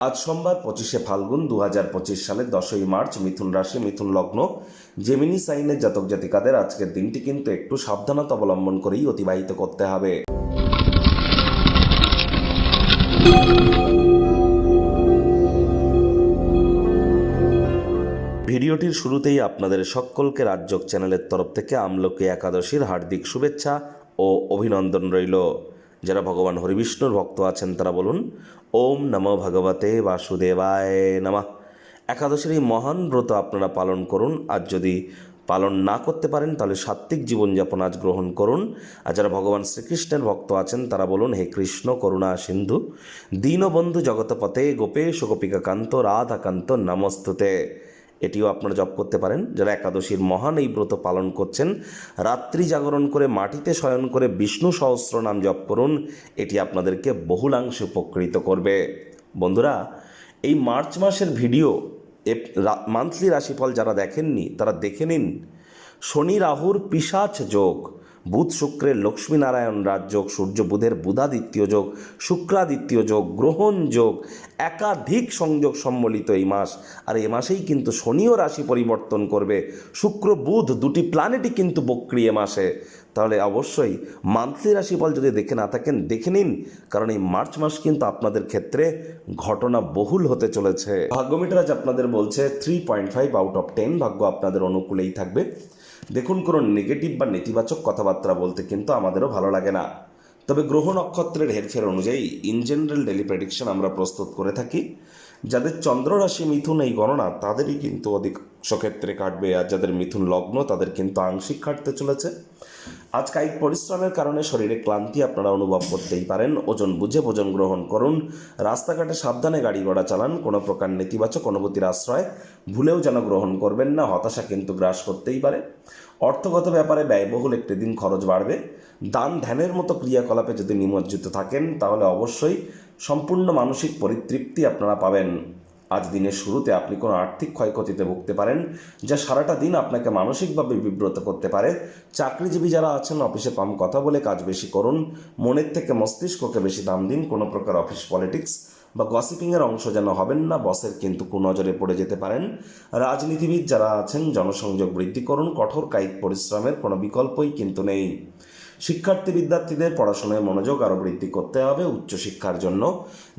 আজ সোমবার 25শে ফাল্গুন 2025 সালের 10ই মার্চ। মিথুন রাশি, মিথুন লগ্ন, জেমিনি সাইনের জাতক জাতিকাদের আজকের দিনটি কিন্তু একটু সাবধানতা অবলম্বন করেই অতিবাহিত করতে হবে। ভিডিওটির শুরুতেই আপনাদের সকলকে রাজযোগ চ্যানেলের তরফ থেকে আমলকি একাদশীর হার্দিক শুভেচ্ছা ও অভিনন্দন রইল। যারা ভগবান হরিবিষ্ণুর ভক্ত আছেন তারা বলুন ওম নমো ভগবতে বাসুদেবায় নমঃ। একাদশীর এই মহান ব্রত আপনারা পালন করুন। আর যদি পালন না করতে পারেন তাহলে সাত্ত্বিক জীবনযাপন আজ গ্রহণ করুন। আর যারা ভগবান শ্রীকৃষ্ণের ভক্ত আছেন তারা বলুন হে কৃষ্ণ করুণা সিন্ধু দীনবন্ধু জগতপতে গোপেশ গোপিকাকান্ত রাধাকান্ত নমস্তুতে। এটিও আপনারা জপ করতে পারেন। যারা একাদশীর মহান এই ব্রত পালন করছেন, রাত্রি জাগরণ করে মাটিতে শয়ন করে বিষ্ণু সহস্র নাম জপ করুন। এটি আপনাদেরকে বহুলাংশে উপকৃত করবে। বন্ধুরা, এই মার্চ মাসের ভিডিও মান্থলি রাশিফল যারা দেখেননি তারা দেখে নিন। শনি রাহুর পিশাচ যোগ, বুধ শুক্রের লক্ষ্মীনারায়ণ রাজযোগ, সূর্য বুধের বুধাদিত্য যোগ, শুক্রাদিত্য যোগ, গ্রহণ যোগ, একাধিক সংযোগ সম্বলিত এই মাস। আর এই মাসেই কিন্তু শনিও রাশি পরিবর্তন করবে। শুক্র বুধ দুটি প্ল্যানেটই কিন্তু বক্রী এ মাসে। তাহলে অবশ্যই মান্থলি রাশিফল যদি দেখে না থাকেন দেখে নিন, কারণ এই মার্চ মাস কিন্তু আপনাদের ক্ষেত্রে ঘটনা বহুল হতে চলেছে। ভাগ্যমিটার আজ আপনাদের বলছে 3.5 আউট অফ 10। ভাগ্য আপনাদের অনুকূলেই থাকবে। দেখুন, কোনো নেগেটিভ বা নেতিবাচক কথাবার্তা বলতে কিন্তু আমাদেরও ভালো লাগে না। তবে গ্রহ নক্ষত্রের হেরফের অনুযায়ী ইন জেনারেল ডেলি প্রেডিকশন আমরা প্রস্তুত করে থাকি। যাদের চন্দ্র রাশি মিথুন এই গণনা তাদেরই কিন্তু অধিকাংশ ক্ষেত্রে কাটবে, আর যাদের মিথুন লগ্ন তাদের কিন্তু আংশিক কাটতে চলেছে। আজ কায়িক পরিশ্রমের কারণে শরীরে ক্লান্তি আপনারা অনুভব করতেই পারেন। ওজন বুঝে ভোজন গ্রহণ করুন। রাস্তাঘাটে সাবধানে গাড়ি ঘোড়া চালান। কোনো প্রকার নেতিবাচক অনুভূতির আশ্রয় ভুলেও যেন গ্রহণ করবেন না, হতাশা কিন্তু গ্রাস করতেই পারে। অর্থগত ব্যাপারে ব্যয়বহুল একটি দিন, খরচ বাড়বে। দান ধ্যানের মতো ক্রিয়াকলাপে যদি নিমজ্জিত থাকেন তাহলে অবশ্যই সম্পূর্ণ মানসিক পরিতৃপ্তি আপনারা পাবেন। আজ দিনের শুরুতে আপনি কোনো আর্থিক ক্ষয়ক্ষতিতে ভুগতে পারেন, যা সারাটা দিন আপনাকে মানসিকভাবে বিব্রত করতে পারে। চাকরিজীবী যারা আছেন অফিসে কম কথা বলে কাজ বেশি করুন। মনের থেকে মস্তিষ্ককে বেশি দাম দিন। কোনো প্রকার অফিস পলিটিক্স বা গসিপিংয়ের অংশ যেন হবেন না, বসের কিন্তু কুনজরে পড়ে যেতে পারেন। রাজনীতিবিদ যারা আছেন জনসংযোগ বৃদ্ধি করুন। কঠোর কায়িক পরিশ্রমের কোনো বিকল্পই কিন্তু নেই। শিক্ষার্থী বিদ্যার্থীদের পড়াশোনায় মনোযোগ আরও বৃদ্ধি করতে হবে উচ্চশিক্ষার জন্য।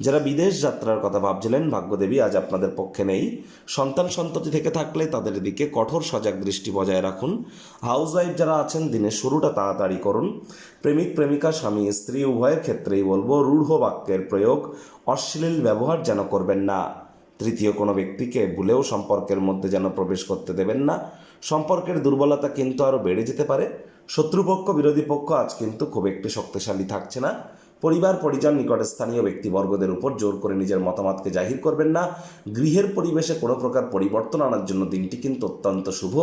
যারা বিদেশ যাত্রার কথা ভাবছিলেন ভাগ্যদেবী আজ আপনাদের পক্ষে নেই। সন্তান সন্ততি থেকে থাকলে তাদের দিকে কঠোর সজাগ দৃষ্টি বজায় রাখুন। হাউস ওয়াইফ যারা আছেন দিনের শুরুটা তাড়াতাড়ি করুন। প্রেমিক প্রেমিকা স্বামী স্ত্রী উভয়ের ক্ষেত্রেই বলবো রূঢ় বাক্যের প্রয়োগ, অশ্লীল ব্যবহার যেন করবেন না। তৃতীয় কোনো ব্যক্তিকে ভুলেও সম্পর্কের মধ্যে যেন প্রবেশ করতে দেবেন না। সম্পর্কের দুর্বলতা কিন্তু আরও বেড়ে যেতে পারে। শত্রুপক্ষ বিরোধী পক্ষ আজ কিন্তু খুব একটি শক্তিশালী থাকছে না। পরিবার পরিজন নিকটে স্থানীয় ব্যক্তিবর্গদের উপর জোর করে নিজের মতামতকে জাহির করবেন না। গৃহের পরিবেশে কোনো প্রকার পরিবর্তন আনার জন্য দিনটি কিন্তু অত্যন্ত শুভ।